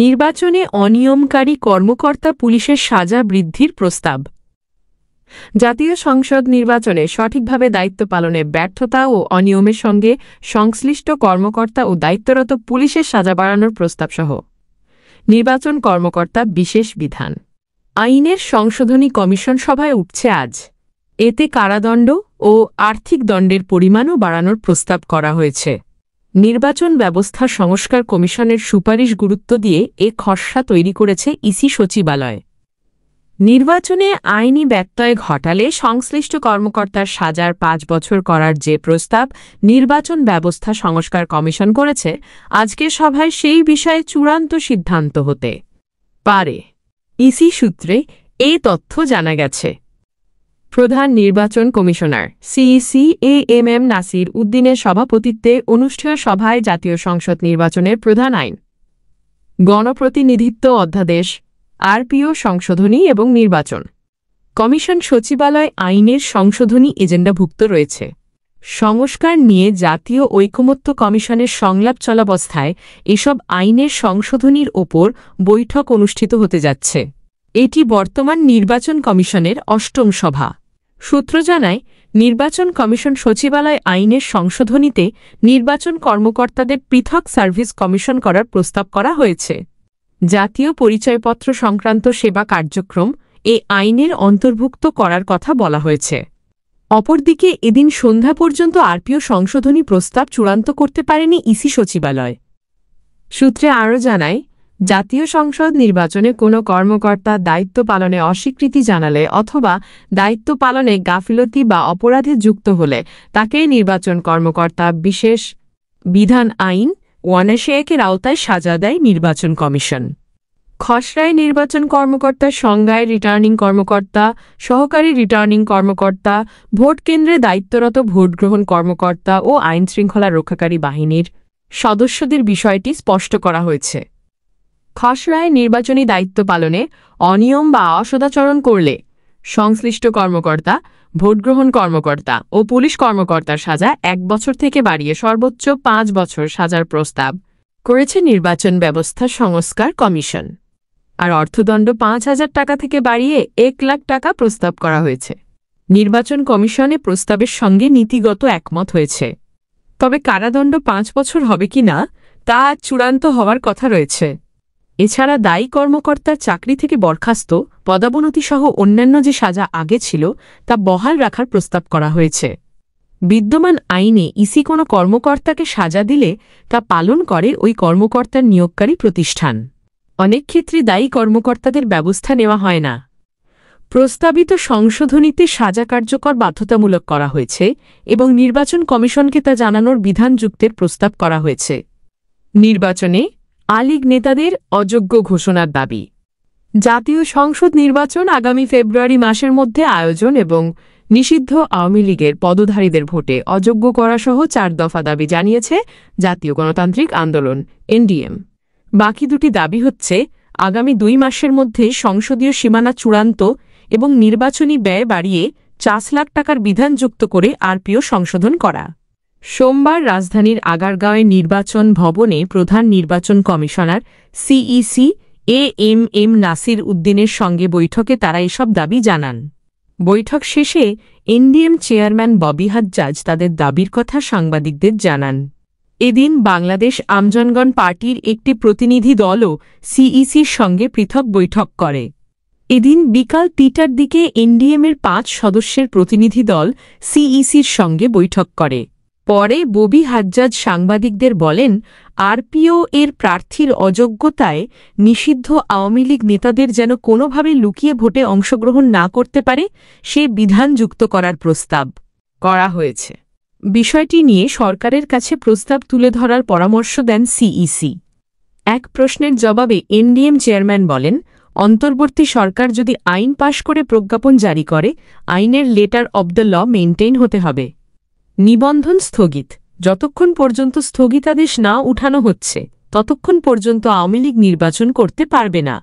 নির্বাচনে অনিয়মকারী কর্মকর্তা পুলিশের সাজা বৃদ্ধির প্রস্তাব। জাতীয় সংসদ নির্বাচনে সঠিকভাবে দায়িত্ব পালনে ব্যর্থতা ও অনিয়মের সঙ্গে সংশ্লিষ্ট কর্মকর্তা ও দায়িত্বরত পুলিশের সাজা বাড়ানোর প্রস্তাবসহ নির্বাচন কর্মকর্তা বিশেষ বিধান আইনের সংশোধনী কমিশন সভায় উঠছে আজ। এতে কারাদণ্ড ও আর্থিক দণ্ডের পরিমাণও বাড়ানোর প্রস্তাব করা হয়েছে। নির্বাচন ব্যবস্থা সংস্কার কমিশনের সুপারিশ গুরুত্ব দিয়ে এ খসড়া তৈরি করেছে ইসি সচিবালয়। নির্বাচনে আইনি ব্যত্যয় ঘটালে সংশ্লিষ্ট কর্মকর্তার সাজার ৫ বছর করার যে প্রস্তাব নির্বাচন ব্যবস্থা সংস্কার কমিশন করেছে, আজকের সভায় সেই বিষয়ে চূড়ান্ত সিদ্ধান্ত হতে পারে। ইসি সূত্রে এই তথ্য জানা গেছে। প্রধান নির্বাচন কমিশনার সিইসি এএমএম নাসির উদ্দিনের সভাপতিত্বে অনুষ্ঠেয় সভায় জাতীয় সংসদ নির্বাচনের প্রধান আইন, গণপ্রতিনিধিত্ব অধ্যাদেশ, আরপিও সংশোধনী এবং নির্বাচন কমিশন সচিবালয় আইনের সংশোধনী এজেন্ডাভুক্ত রয়েছে। সংস্কার নিয়ে জাতীয় ঐকমত্য কমিশনের সংলাপ চলাবস্থায় এসব আইনের সংশোধনীর ওপর বৈঠক অনুষ্ঠিত হতে যাচ্ছে। এটি বর্তমান নির্বাচন কমিশনের ৮ম সভা। সূত্র জানায়, নির্বাচন কমিশন সচিবালয় আইনের সংশোধনীতে নির্বাচন কর্মকর্তাদের পৃথক সার্ভিস কমিশন করার প্রস্তাব করা হয়েছে। জাতীয় পরিচয়পত্র সংক্রান্ত সেবা কার্যক্রম এ আইনের অন্তর্ভুক্ত করার কথা বলা হয়েছে। অপরদিকে এদিন সন্ধ্যা পর্যন্ত আরপিও সংশোধনী প্রস্তাব চূড়ান্ত করতে পারেনি ইসি সচিবালয়। সূত্রে আরও জানায়, জাতীয় সংসদ নির্বাচনে কোনো কর্মকর্তা দায়িত্ব পালনে অস্বীকৃতি জানালে অথবা দায়িত্ব পালনে গাফিলতি বা অপরাধে যুক্ত হলে তাকে নির্বাচন কর্মকর্তা বিশেষ বিধান আইন ১৯১ আওতায় সাজা দেয় নির্বাচন কমিশন। খসড়ায় নির্বাচন কর্মকর্তার সংজ্ঞায় রিটার্নিং কর্মকর্তা, সহকারী রিটার্নিং কর্মকর্তা, ভোট কেন্দ্রে দায়িত্বরত ভোটগ্রহণ কর্মকর্তা ও আইনশৃঙ্খলা রক্ষাকারী বাহিনীর সদস্যদের বিষয়টি স্পষ্ট করা হয়েছে। খসড়ায় নির্বাচনী দায়িত্ব পালনে অনিয়ম বা অসদাচরণ করলে সংশ্লিষ্ট কর্মকর্তা, ভোটগ্রহণ কর্মকর্তা ও পুলিশ কর্মকর্তার সাজা ১ বছর থেকে বাড়িয়ে সর্বোচ্চ ৫ বছর সাজার প্রস্তাব করেছে নির্বাচন ব্যবস্থা সংস্কার কমিশন। আর অর্থদণ্ড ৫,০০০ টাকা থেকে বাড়িয়ে ১ লাখ টাকা প্রস্তাব করা হয়েছে। নির্বাচন কমিশনে প্রস্তাবের সঙ্গে নীতিগত একমত হয়েছে। তবে কারাদণ্ড ৫ বছর হবে কিনা তা চূড়ান্ত হওয়ার কথা রয়েছে। এছাড়া দায়ী কর্মকর্তার চাকরি থেকে বরখাস্ত, পদাবনতিসহ অন্যান্য যে সাজা আগে ছিল তা বহাল রাখার প্রস্তাব করা হয়েছে। বিদ্যমান আইনে ইসি কোনো কর্মকর্তাকে সাজা দিলে তা পালন করে ওই কর্মকর্তার নিয়োগকারী প্রতিষ্ঠান। অনেক ক্ষেত্রে দায়ী কর্মকর্তাদের ব্যবস্থা নেওয়া হয় না। প্রস্তাবিত সংশোধনীতে সাজা কার্যকর বাধ্যতামূলক করা হয়েছে এবং নির্বাচন কমিশনকে তা জানানোর বিধান যুক্তের প্রস্তাব করা হয়েছে। নির্বাচনে আলীগ নেতাদের অযোগ্য ঘোষণার দাবি। জাতীয় সংসদ নির্বাচন আগামী ফেব্রুয়ারি মাসের মধ্যে আয়োজন এবং নিষিদ্ধ আওয়ামী লীগের পদধারীদের ভোটে অযোগ্য করাসহ ৪ দফা দাবি জানিয়েছে জাতীয় গণতান্ত্রিক আন্দোলন এনডিএম। বাকি দুটি দাবি হচ্ছে, আগামী ২ মাসের মধ্যে সংসদীয় সীমানা চূড়ান্ত এবং নির্বাচনী ব্যয় বাড়িয়ে ৫ লাখ টাকার বিধান যুক্ত করে আরপিও সংশোধন করা। সোমবার রাজধানীর আগারগাঁওয়ে নির্বাচন ভবনে প্রধান নির্বাচন কমিশনার সিইসি এএমএম নাসির উদ্দিনের সঙ্গে বৈঠকে তারা এসব দাবি জানান। বৈঠক শেষে এনডিএম চেয়ারম্যান ববি হাজ্জাজ তাদের দাবির কথা সাংবাদিকদের জানান। এদিন বাংলাদেশ আমজনগণ পার্টির একটি প্রতিনিধি দলও সিইসির সঙ্গে পৃথক বৈঠক করে। এদিন বিকাল ৩টার দিকে এনডিএমের ৫ সদস্যের প্রতিনিধি দল সিইসির সঙ্গে বৈঠক করে। পরে ববি হাজ্জাজ সাংবাদিকদের বলেন, আরপিও এর প্রার্থীর অযোগ্যতায় নিষিদ্ধ আওয়ামী লীগ নেতাদের যেন কোনোভাবে লুকিয়ে ভোটে অংশগ্রহণ না করতে পারে সে বিধান যুক্ত করার প্রস্তাব করা হয়েছে। বিষয়টি নিয়ে সরকারের কাছে প্রস্তাব তুলে ধরার পরামর্শ দেন সিইসি। এক প্রশ্নের জবাবে এনডিএম চেয়ারম্যান বলেন, অন্তর্বর্তী সরকার যদি আইন পাশ করে প্রজ্ঞাপন জারি করে, আইনের letter of the law maintain হতে হবে। নিবন্ধন স্থগিত। যতক্ষণ পর্যন্ত স্থগিতাদেশ না উঠানো হচ্ছে ততক্ষণ পর্যন্ত আওয়ামী লীগ নির্বাচন করতে পারবে না।